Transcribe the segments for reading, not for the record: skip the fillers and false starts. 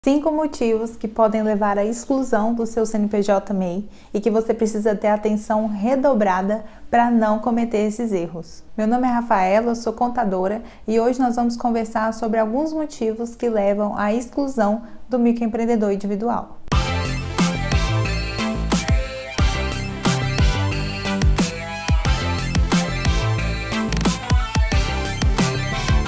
5 motivos que podem levar à exclusão do seu CNPJ MEI e que você precisa ter atenção redobrada para não cometer esses erros. Meu nome é Rafaela, eu sou contadora e hoje nós vamos conversar sobre alguns motivos que levam à exclusão do microempreendedor individual.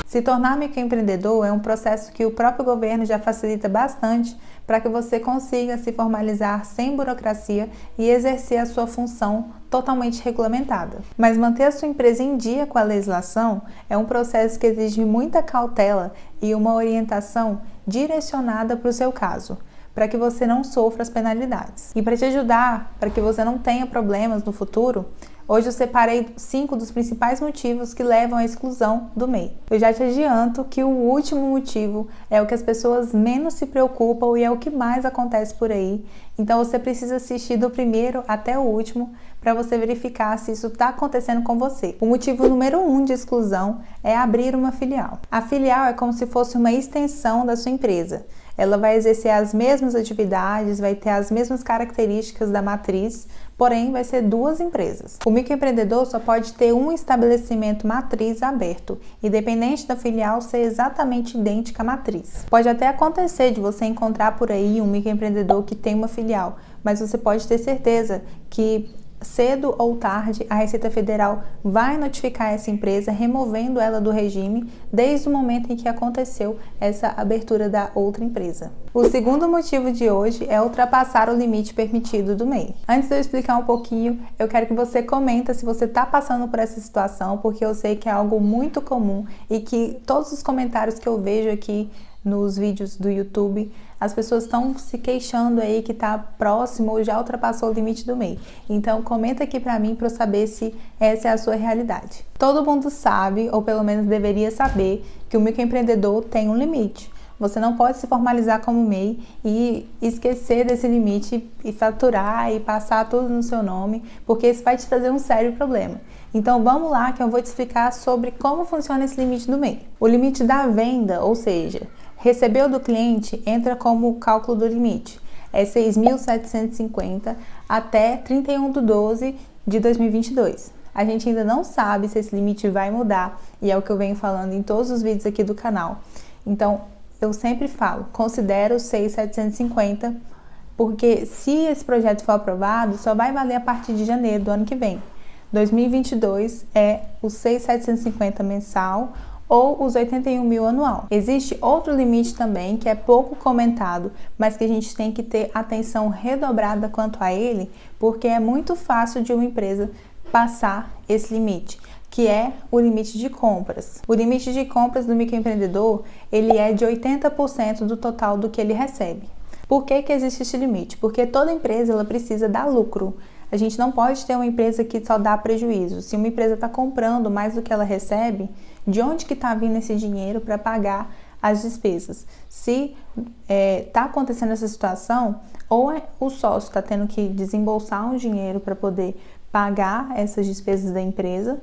Se tornar microempreendedor é um processo que o próprio governo já facilita bastante para que você consiga se formalizar sem burocracia e exercer a sua função totalmente regulamentada. Mas manter a sua empresa em dia com a legislação é um processo que exige muita cautela e uma orientação direcionada para o seu caso, para que você não sofra as penalidades. E para te ajudar, para que você não tenha problemas no futuro, hoje eu separei 5 dos principais motivos que levam à exclusão do MEI. Eu já te adianto que o último motivo é o que as pessoas menos se preocupam e é o que mais acontece por aí. Então você precisa assistir do primeiro até o último para você verificar se isso está acontecendo com você. O motivo número 1 de exclusão é abrir uma filial. A filial é como se fosse uma extensão da sua empresa. Ela vai exercer as mesmas atividades, vai ter as mesmas características da matriz, porém vai ser 2 empresas. O microempreendedor só pode ter um estabelecimento matriz aberto, independente da filial ser exatamente idêntica à matriz. Pode até acontecer de você encontrar por aí um microempreendedor que tem uma filial, mas você pode ter certeza que cedo ou tarde, a Receita Federal vai notificar essa empresa, removendo ela do regime desde o momento em que aconteceu essa abertura da outra empresa. O segundo motivo de hoje é ultrapassar o limite permitido do MEI. Antes de eu explicar um pouquinho, eu quero que você comenta se você está passando por essa situação, porque eu sei que é algo muito comum e que todos os comentários que eu vejo aqui nos vídeos do YouTube, as pessoas estão se queixando aí que está próximo ou já ultrapassou o limite do MEI. Então comenta aqui para mim para eu saber se essa é a sua realidade. Todo mundo sabe, ou pelo menos deveria saber, que o microempreendedor tem um limite. Você não pode se formalizar como MEI e esquecer desse limite e faturar e passar tudo no seu nome, porque isso vai te trazer um sério problema. Então vamos lá que eu vou te explicar sobre como funciona esse limite do MEI. O limite da venda, ou seja, recebeu do cliente, entra como cálculo do limite. É 6.750 até 31/12 de 2022. A gente ainda não sabe se esse limite vai mudar e é o que eu venho falando em todos os vídeos aqui do canal. Então, eu sempre falo, considero 6.750, porque se esse projeto for aprovado, só vai valer a partir de janeiro do ano que vem. 2022 é o 6.750 mensal ou os 81 mil anual. Existe outro limite também que é pouco comentado, mas que a gente tem que ter atenção redobrada quanto a ele, porque é muito fácil de uma empresa passar esse limite, que é o limite de compras. O limite de compras do microempreendedor, ele é de 80% do total do que ele recebe. Por que existe esse limite? Porque toda empresa ela precisa dar lucro. A gente não pode ter uma empresa que só dá prejuízo. Se uma empresa está comprando mais do que ela recebe, de onde que está vindo esse dinheiro para pagar as despesas? Se está acontecendo essa situação, ou o sócio está tendo que desembolsar um dinheiro para poder pagar essas despesas da empresa,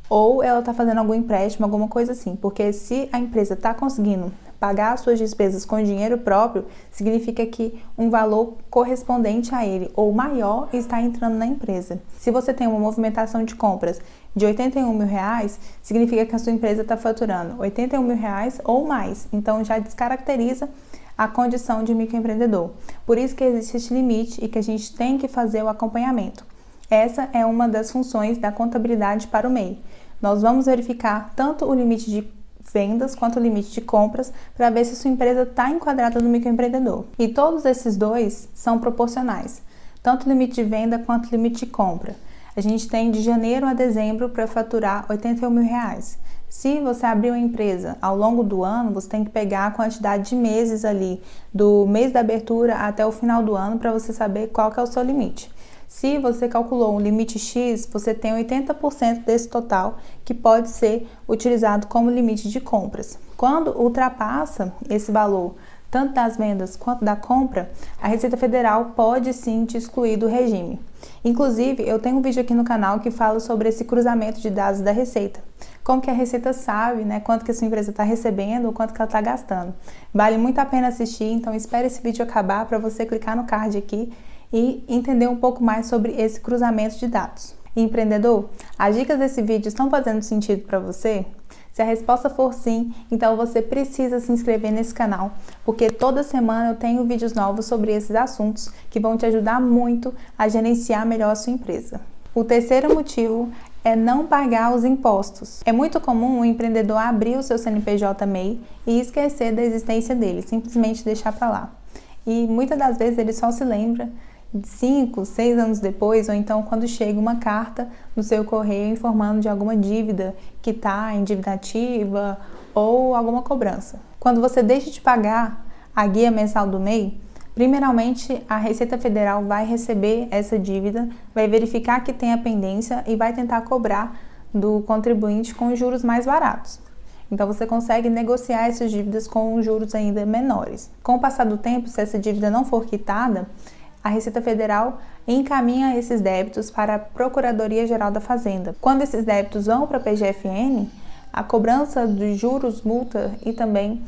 ou ela está fazendo algum empréstimo, alguma coisa assim. Porque se a empresa está conseguindo pagar as suas despesas com dinheiro próprio, significa que um valor correspondente a ele ou maior está entrando na empresa. Se você tem uma movimentação de compras de 81 mil reais, significa que a sua empresa está faturando 81 mil reais ou mais. Então já descaracteriza a condição de microempreendedor. Por isso que existe esse limite e que a gente tem que fazer o acompanhamento. Essa é uma das funções da contabilidade para o MEI. Nós vamos verificar tanto o limite de vendas quanto o limite de compras para ver se a sua empresa está enquadrada no microempreendedor. E todos esses dois são proporcionais, tanto o limite de venda quanto o limite de compra. A gente tem de janeiro a dezembro para faturar 81 mil reais. Se você abrir uma empresa ao longo do ano, você tem que pegar a quantidade de meses ali, do mês da abertura até o final do ano, para você saber qual que é o seu limite. Se você calculou um limite X, você tem 80% desse total que pode ser utilizado como limite de compras. Quando ultrapassa esse valor, tanto das vendas quanto da compra, a Receita Federal pode sim te excluir do regime. Inclusive, eu tenho um vídeo aqui no canal que fala sobre esse cruzamento de dados da Receita. como que a Receita sabe, né, quanto que a sua empresa está recebendo ou quanto que ela está gastando. Vale muito a pena assistir, então espere esse vídeo acabar para você clicar no card aqui e entender um pouco mais sobre esse cruzamento de dados. Empreendedor, as dicas desse vídeo estão fazendo sentido para você? Se a resposta for sim, então você precisa se inscrever nesse canal, porque toda semana eu tenho vídeos novos sobre esses assuntos que vão te ajudar muito a gerenciar melhor a sua empresa. O terceiro motivo é não pagar os impostos. É muito comum o empreendedor abrir o seu CNPJ MEI e esquecer da existência dele, simplesmente deixar para lá. E muitas das vezes ele só se lembra 5, 6 anos depois, ou então quando chega uma carta no seu correio informando de alguma dívida que está em dívida ativa ou alguma cobrança. Quando você deixa de pagar a guia mensal do MEI, primeiramente a Receita Federal vai receber essa dívida, vai verificar que tem a pendência e vai tentar cobrar do contribuinte com juros mais baratos. Então você consegue negociar essas dívidas com juros ainda menores. Com o passar do tempo, se essa dívida não for quitada, a Receita Federal encaminha esses débitos para a Procuradoria-Geral da Fazenda. Quando esses débitos vão para a PGFN, a cobrança dos juros, multa e também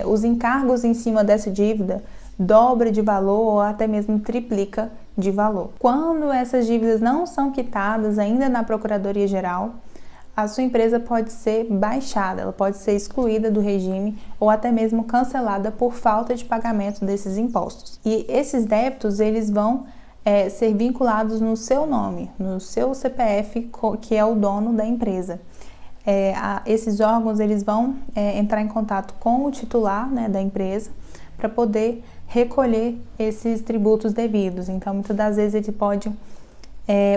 os encargos em cima dessa dívida dobra de valor ou até mesmo triplica de valor. Quando essas dívidas não são quitadas ainda na Procuradoria-Geral, a sua empresa pode ser baixada, ela pode ser excluída do regime ou até mesmo cancelada por falta de pagamento desses impostos. E esses débitos, eles vão ser vinculados no seu nome, no seu CPF, que é o dono da empresa. Esses órgãos, eles vão entrar em contato com o titular, né, da empresa para poder recolher esses tributos devidos. Então, muitas das vezes ele pode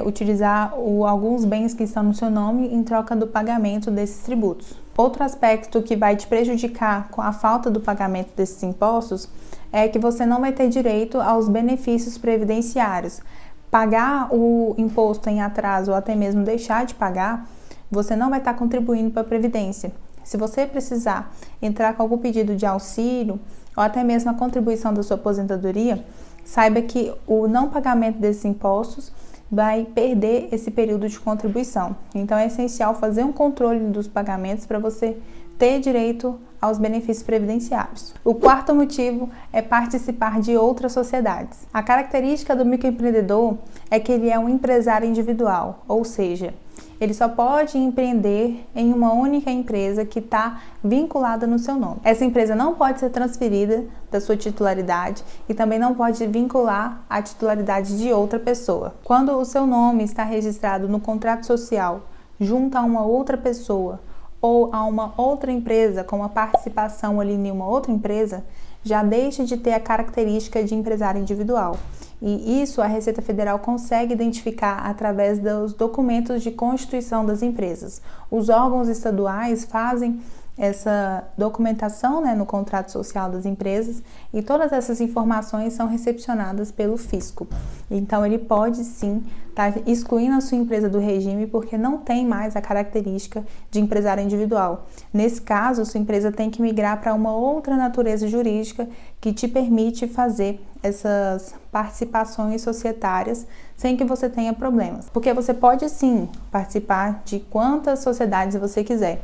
utilizar alguns bens que estão no seu nome em troca do pagamento desses tributos. Outro aspecto que vai te prejudicar com a falta do pagamento desses impostos é que você não vai ter direito aos benefícios previdenciários. Pagar o imposto em atraso ou até mesmo deixar de pagar, você não vai estar contribuindo para a Previdência. Se você precisar entrar com algum pedido de auxílio ou até mesmo a contribuição da sua aposentadoria, saiba que o não pagamento desses impostos vai perder esse período de contribuição. Então é essencial fazer um controle dos pagamentos para você ter direito aos benefícios previdenciários. O quarto motivo é participar de outras sociedades. A característica do microempreendedor é que ele é um empresário individual, ou seja, ele só pode empreender em uma única empresa que está vinculada no seu nome. Essa empresa não pode ser transferida da sua titularidade e também não pode vincular a titularidade de outra pessoa. Quando o seu nome está registrado no contrato social junto a uma outra pessoa ou a uma outra empresa com uma participação ali em uma outra empresa, já deixa de ter a característica de empresário individual. E isso a Receita Federal consegue identificar através dos documentos de constituição das empresas. Os órgãos estaduais fazem essa documentação, né, no contrato social das empresas e todas essas informações são recepcionadas pelo fisco. Então ele pode sim estar excluindo a sua empresa do regime porque não tem mais a característica de empresário individual. Nesse caso, sua empresa tem que migrar para uma outra natureza jurídica que te permite fazer essas participações societárias sem que você tenha problemas. Porque você pode sim participar de quantas sociedades você quiser,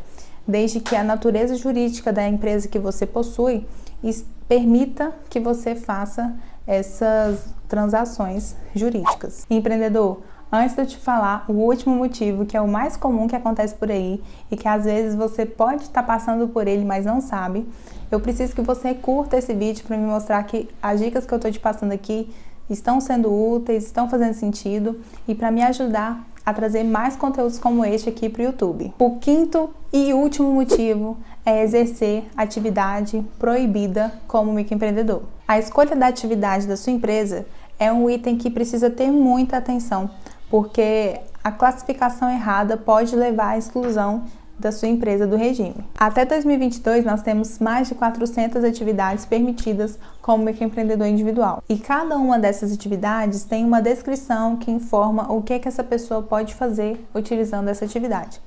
desde que a natureza jurídica da empresa que você possui permita que você faça essas transações jurídicas. Empreendedor, antes de eu te falar o último motivo, que é o mais comum que acontece por aí e que às vezes você pode estar passando por ele, mas não sabe, eu preciso que você curta esse vídeo para me mostrar que as dicas que eu estou te passando aqui estão sendo úteis, estão fazendo sentido e para me ajudar a trazer mais conteúdos como este aqui para o YouTube. O quinto e último motivo é exercer atividade proibida como microempreendedor. A escolha da atividade da sua empresa é um item que precisa ter muita atenção, porque a classificação errada pode levar à exclusão da sua empresa do regime. Até 2022, nós temos mais de 400 atividades permitidas como microempreendedor individual. E cada uma dessas atividades tem uma descrição que informa o que essa pessoa pode fazer utilizando essa atividade.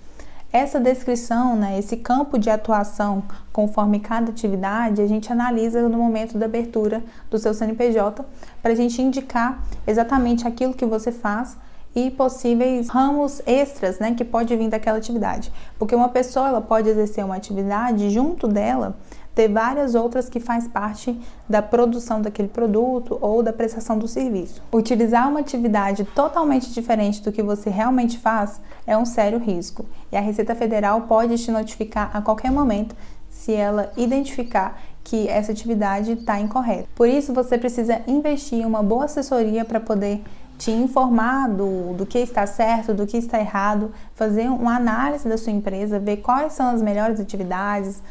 Essa descrição, esse campo de atuação conforme cada atividade, a gente analisa no momento da abertura do seu CNPJ para a gente indicar exatamente aquilo que você faz e possíveis ramos extras, né, que pode vir daquela atividade. Porque uma pessoa ela pode exercer uma atividade junto dela ter várias outras que faz parte da produção daquele produto ou da prestação do serviço. Utilizar uma atividade totalmente diferente do que você realmente faz é um sério risco e a Receita Federal pode te notificar a qualquer momento se ela identificar que essa atividade está incorreta. Por isso, você precisa investir em uma boa assessoria para poder te informar do que está certo, do que está errado, fazer uma análise da sua empresa, ver quais são as melhores atividades,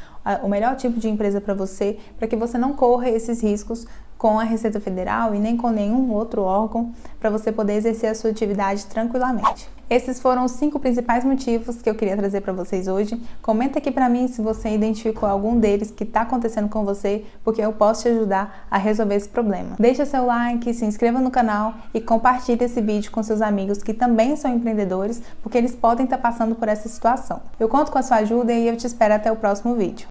o melhor tipo de empresa para você, para que você não corra esses riscos com a Receita Federal e nem com nenhum outro órgão, para você poder exercer a sua atividade tranquilamente. Esses foram os 5 principais motivos que eu queria trazer para vocês hoje. Comenta aqui para mim se você identificou algum deles que está acontecendo com você, porque eu posso te ajudar a resolver esse problema. Deixa seu like, se inscreva no canal e compartilhe esse vídeo com seus amigos que também são empreendedores, porque eles podem estar passando por essa situação. Eu conto com a sua ajuda e eu te espero até o próximo vídeo.